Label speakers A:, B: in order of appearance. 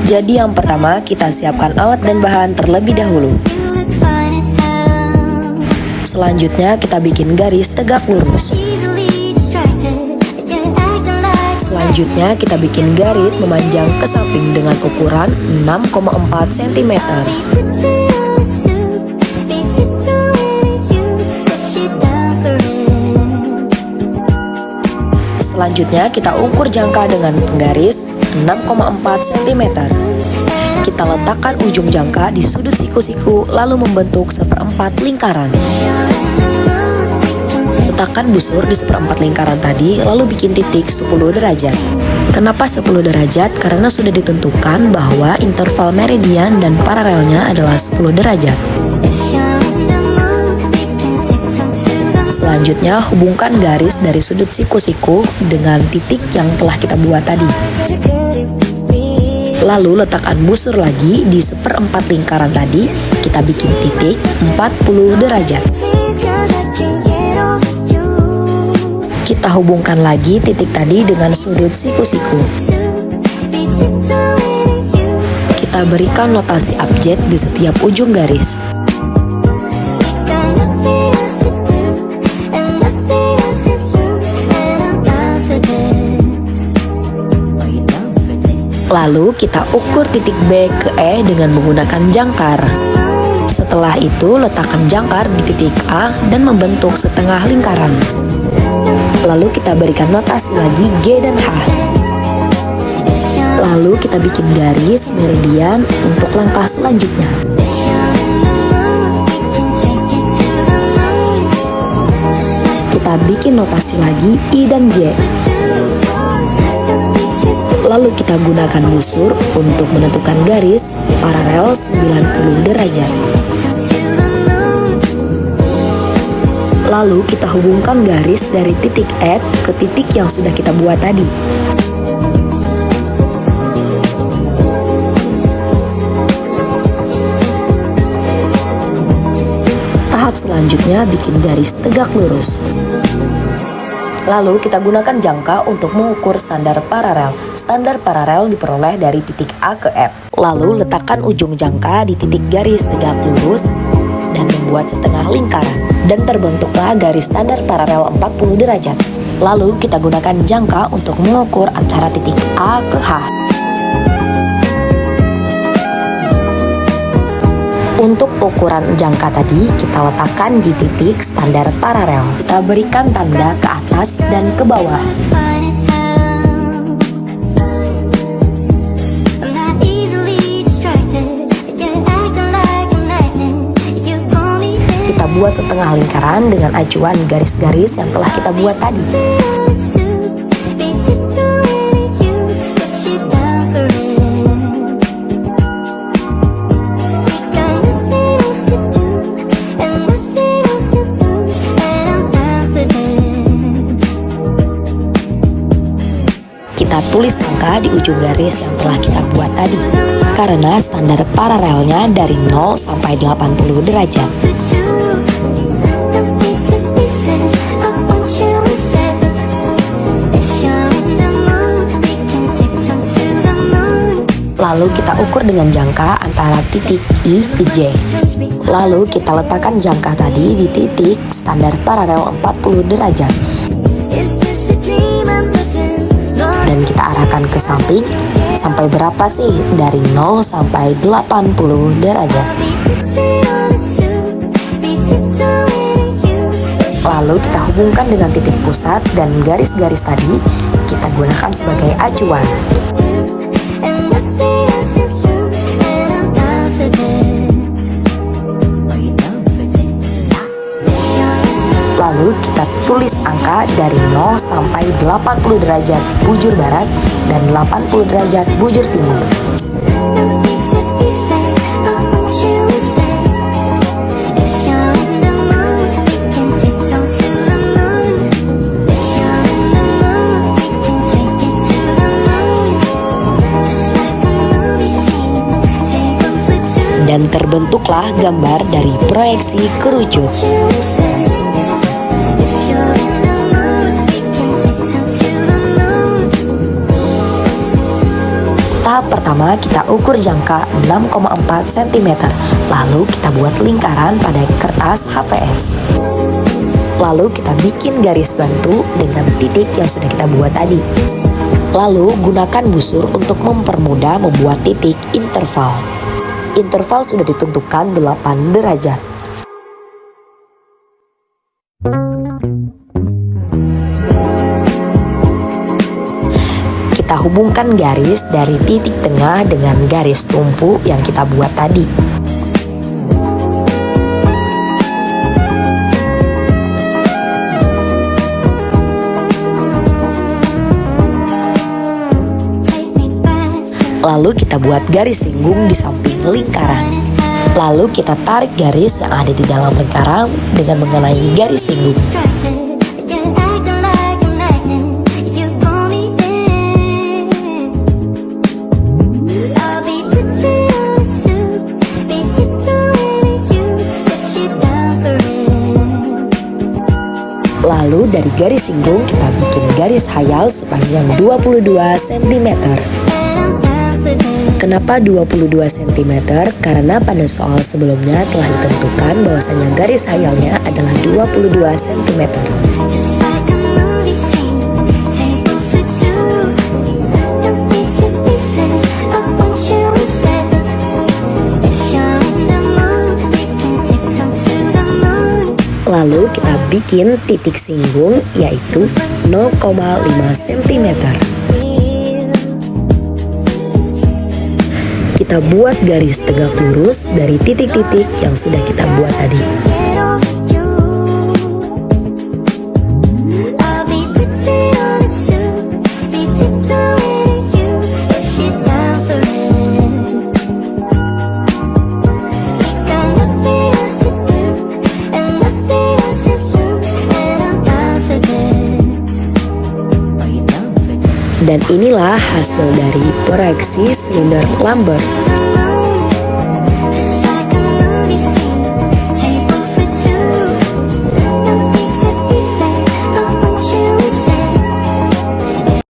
A: Jadi yang pertama, kita siapkan alat dan bahan terlebih dahulu. Selanjutnya kita bikin garis tegak lurus. Selanjutnya kita bikin garis memanjang ke samping dengan ukuran 6,4 cm. Selanjutnya kita ukur jangka dengan penggaris 6,4 cm. Kita letakkan ujung jangka di sudut siku-siku lalu membentuk seperempat lingkaran. Letakkan busur di seperempat lingkaran tadi lalu bikin titik 10 derajat. Kenapa 10 derajat? Karena sudah ditentukan bahwa interval meridian dan paralelnya adalah 10 derajat. Selanjutnya hubungkan garis dari sudut siku-siku dengan titik yang telah kita buat tadi. Lalu letakkan busur lagi di seperempat lingkaran tadi, kita bikin titik 40 derajat. Kita hubungkan lagi titik tadi dengan sudut siku-siku. Kita berikan notasi abjad di setiap ujung garis. Lalu kita ukur titik B ke E dengan menggunakan jangkar. Setelah itu letakkan jangkar di titik A dan membentuk setengah lingkaran. Lalu kita berikan notasi lagi G dan H. Lalu kita bikin garis meridian untuk langkah selanjutnya. Kita bikin notasi lagi I dan J. Lalu kita gunakan busur untuk menentukan garis paralel 90 derajat. Lalu kita hubungkan garis dari titik F ke titik yang sudah kita buat tadi. Tahap selanjutnya bikin garis tegak lurus. Lalu kita gunakan jangka untuk mengukur standar paralel. Standar paralel diperoleh dari titik A ke F. Lalu letakkan ujung jangka di titik garis tegak lurus dan membuat setengah lingkaran. Dan terbentuklah garis standar paralel 40 derajat. Lalu kita gunakan jangka untuk mengukur antara titik A ke H. Untuk ukuran jangka tadi, kita letakkan di titik standar paralel. Kita berikan tanda ke atas dan ke bawah. Kita buat setengah lingkaran dengan acuan garis-garis yang telah kita buat tadi. Kita tulis angka di ujung garis yang telah kita buat tadi, karena standar paralelnya dari 0 sampai 80 derajat. Lalu kita ukur dengan jangka antara titik I ke J. Lalu kita letakkan jangka tadi di titik standar paralel 40 derajat. Dan kita arahkan ke samping. Sampai berapa sih? Dari 0 sampai 80 derajat. Lalu kita hubungkan dengan titik pusat dan garis-garis tadi kita gunakan sebagai acuan. Lalu kita tulis angka dari 0 sampai 80 derajat bujur barat dan 80 derajat bujur timur. Dan terbentuklah gambar dari proyeksi kerucut. Tahap pertama Pertama, kita ukur jangka 6,4 cm. Lalu kita buat lingkaran pada kertas HVS. Lalu kita bikin garis bantu dengan titik yang sudah kita buat tadi. Lalu gunakan busur untuk mempermudah membuat titik interval. Interval sudah ditentukan 8 derajat. Kita hubungkan garis dari titik tengah dengan garis tumpu yang kita buat tadi. Lalu kita buat garis singgung di samping lingkaran. Lalu kita tarik garis yang ada di dalam lingkaran dengan mengenai garis singgung. Lalu dari garis singgung kita bikin garis hayal sepanjang 22 cm. Kenapa 22 cm? Karena pada soal sebelumnya telah ditentukan bahwasanya garis hayalnya adalah 22 cm. Lalu kita bikin titik singgung yaitu 0,5 cm. Kita buat garis tegak lurus dari titik-titik yang sudah kita buat tadi. Dan inilah hasil dari proyeksi silinder Lambert.